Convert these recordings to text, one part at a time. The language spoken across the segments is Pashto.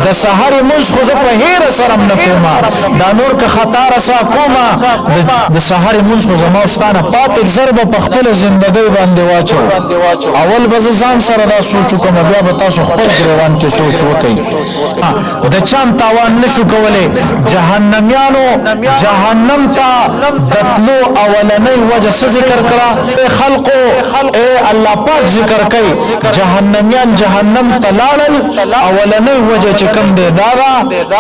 د سحر منځ خو زه په هیر سره نه کومه دا نور که خطا رسا کومه د سحر منځ خو زما واستانه پاتې ضرب په خپل ژوندۍ باندې واچو اول به ځان سره دا سوچ کوم بیا به تاسو خپل ګریوان کې سوچ وکړئ د چان تاوان نشو کولای جهنميانو جهنم ته دتلو اولنۍ وجه ذکر کړه خلقو اے الله پاک ذکر کوي جهنميان جهنم ته لاړل اولنۍ وجه چې کوم دی دا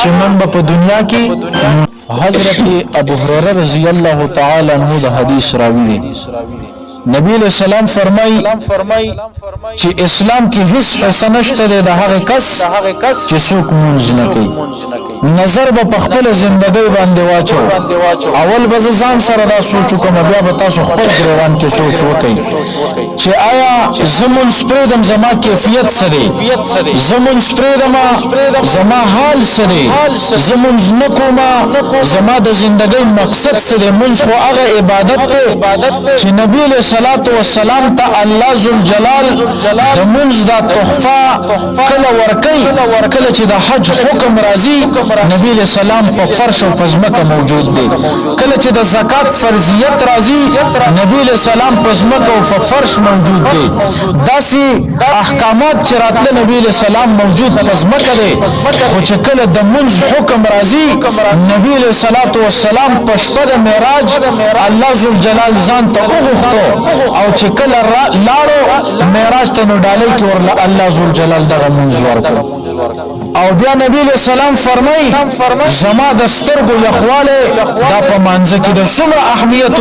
چې من په دنیا کې حضرت ابو هريره رضی الله تعالی عنہ د حدیث راوی دی نبی علیہ السلام فرمای چې اسلام کې هیڅ حصہ نشته د هغه کس چې څوک مونږ نه کوي نظر په خپل ژوندۍ باندې واچو اول به ځان سره دا سوچ کوم بیا به تاسو خپل ګریوان کې سوچ وکړئ چې آیا زمون سپریدم زما کیفیت سره زمون سپریدم زما حال سره زمون نکوما زما د ژوندۍ مقصد سره مونږ خو هغه عبادت چې نبی علیہ الصلوۃ والسلام ته الله ذوالجلال د منځ دا تحفه کله ورکي کله چې د حج حکم راځي نبی علیہ السلام په فرش او پزمکه موجود دی کله چې د زکات فرضیت راځي نبی علیہ السلام پزمکه او فرش موجود دی داسي احکامات چې راتله نبی علیہ السلام موجود پزمکه دی خو چې کله د منځ حکم راځي نبی علیہ الصلوۃ والسلام په شپه د معراج الله ذوالجلال ځان ته وغوښتو او چې کله لاړو معراج ته نو ډالۍ کې ورله الله ذوالجلال دغه منځ ورکړ او بیا نبی علیہ السلام فرمای زما د سترګو یخواله دا په مانځ کې د څومره اهمیت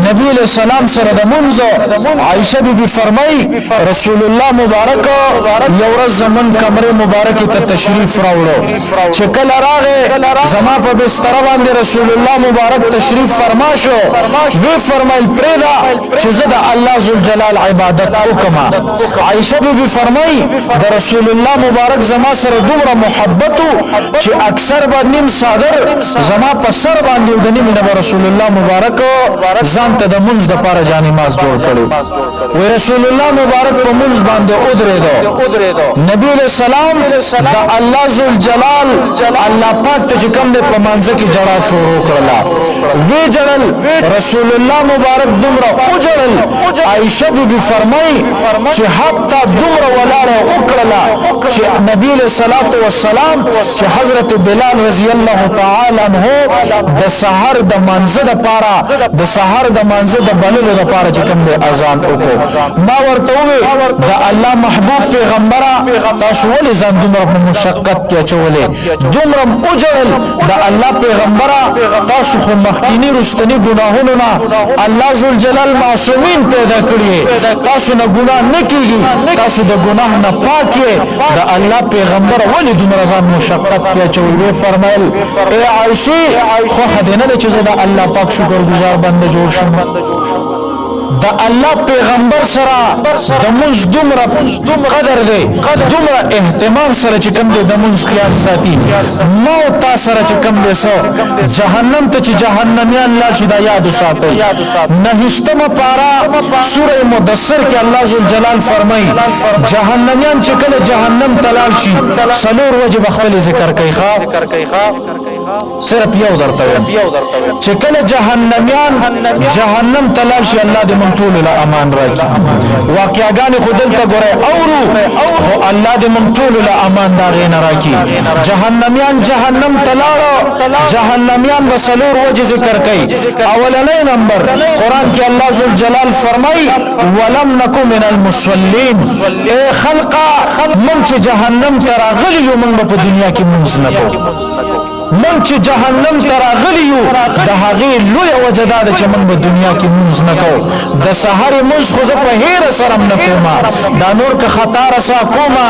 نبی علیہ السلام سره د منځ عائشہ بیبي فرمای رسول الله مبارک یو ورځ زمون کمره مبارک ته تشریف راوړو چې کله راغې زما په بستر باندې رسول الله مبارک تشریف فرماشو وی فرمایل پرېدا چې زه د الله ذوالجلال عبادت وکما عائشہ بیبي فرمای د رسول الله مبارک زما سره دومره محبت چې اکثر به نیم صادر زما په سر باندې د نیم نبی رسول الله مبارک ځان ته د منځ د پاره جانماز جوړ کړو و رسول الله مبارک په منځ باندې ودرېدو نبی علیہ السلام د الله ذوالجلال الله پاک ته کوم د په منځ کې جړا شروع کړلا وی جړل رسول الله مبارک دومره اوجړل عائشہ بیبي فرمای چې حتی دومره ولاړه وکړه چې نبی علیہ الصلوۃ والسلام چې حضرت بلال رضی الله تعالی عنہ د سحر د منځ د پاره د سحر د منځ د بللو د پاره چې کوم د اذان وکړو ما ورته وی د الله محبوب پیغمبره تاسو ولې ځان دومره مشقت کې چولې دومره اوجړل د الله پیغمبره تاسو خو مخکینی رستنی ګناهونه نه الله ذوالجلال معصومین پیدا کړی تاسو نه ګناه نه کیږي تاسو د ګناه نه پاکه د الله پیغمبر ولی دومره ځان مشقت کې چوي فرمایل اے عائشہ خو خدینه چې د الله پاک شکر گزار بنده جوړ شم د الله پیغمبر سره د منځ دومره قدر دی دومره اهتمام سره چې کوم د منځ خیال ساتي موت سره چې کوم دی سو جهنم ته چې جهنميان لا شي دا یاد ساتي نهشتمه پارا سوره مدثر کې الله ذوالجلال فرمایي جهنميان چې کله جهنم تلال شي سلور وجه خپل ذکر کوي صرف یو درته چې کله جهنميان جهنم تلال شي الله دې مونږ ټول له امان راکړي واقعاګانې خودل ته ګورئ خو الله دې مونږ ټول له امان دا غین راکړي جهنميان جهنم تلاړو جهنميان وسلور وجه ذکر کوي اولنې نمبر قران کې الله ذوالجلال فرمایي ولم نکو من المصلين اے خلقا مونږ چې جهنم تراغلی یو مونږ په دنیا کې مونږ نه کوو من چې جهنم تراغلیو د هغه لوی وجداد چې من په دنیا کې مونږ نه کوو د سحر مونږ خو په هیر سره نه کومه دا نور که خطا رسا کومه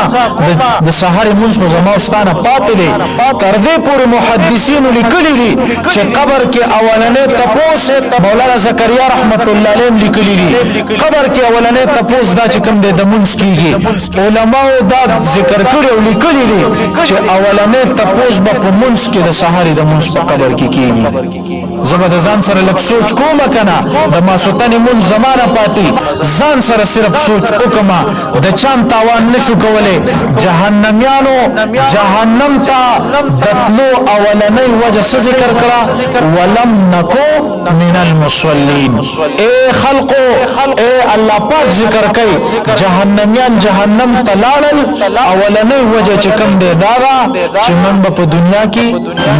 د سحر مونږ خو زما واستانه پاتې دي تر دې پورې محدثین لیکلي دي چې قبر کې اولنې تپوس مولانا زکریا رحمت الله علیه لیکلي دي قبر کې اولنې تپوس دا چې کوم د مونږ کیږي علماء دا ذکر کړي او لیکلي دي چې اولنې تپوس په مونږ کې د سحر د مونږ په قبر کې کیږي زبد ځان سره لک سوچ کوم کنه د ماسوتن مون زمانہ پاتی ځان سره صرف سوچ وکما د چان تاوان نشو کوله جهنميانو جهنم ته دتلو اولنۍ وجه ذکر کړه ولم نکو من المصلين اے خلقو اے الله پاک ذکر کوي جهنميان جهنم تلاړل اولنۍ وجه چې کوم دی داغه چې من په دنیا کې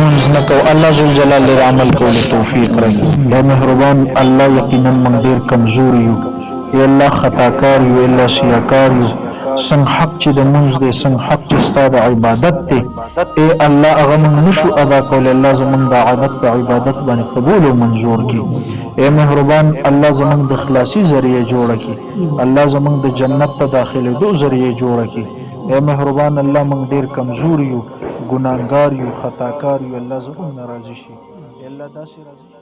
منځ نکو الله ذل جلال له عمل کولو توفیق راکړي یا مهربان الله یقینا من ډیر کمزور یو یا الله خطاکار یو الله سیاکار یو څنګه حق چې د منځ دی څنګه حق چې ستاسو عبادت دی اے الله هغه موږ نشو ادا کولای الله زموږ د عادت په عبادت باندې قبول او منظور کړي اے مهربان الله زموږ د خلاصي ذریعہ جوړ کړي الله زموږ د جنت ته داخله دو ذریعہ جوړ کړي اے مهربان الله موږ ډیر کمزور یو ګناهګار یو خطاکار یو الله زموږ ناراضي شي الله داسې راضي